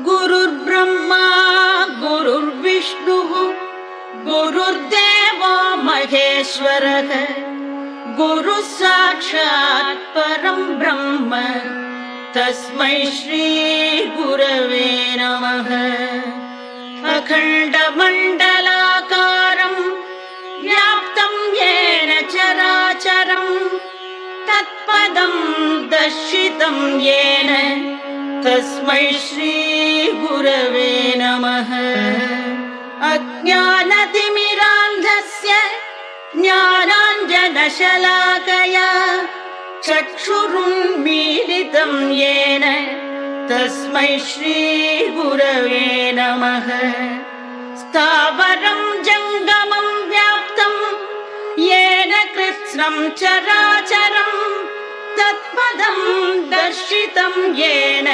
गुरुर्ब्रह्मा गुरुर्विष्णुः गुरुर्देवो महेश्वरः गुरुः साक्षात् परं ब्रह्म तस्मै श्री गुरवे नमः। अखण्डमण्डलाकारं व्याप्तं येन चराचरं तत्पदं दर्शितं येन तस्मै श्री गुरवे नमः। अज्ञानतिमिरान्धस्य ज्ञानाञ्जनशलाकया चक्षुरुन्मीलितं येन तस्मै श्री गुरवे नमः। स्थावरं जङ्गमं व्याप्तं येन कृत्स्नं चराचरं तत्पदं दर्शितं येन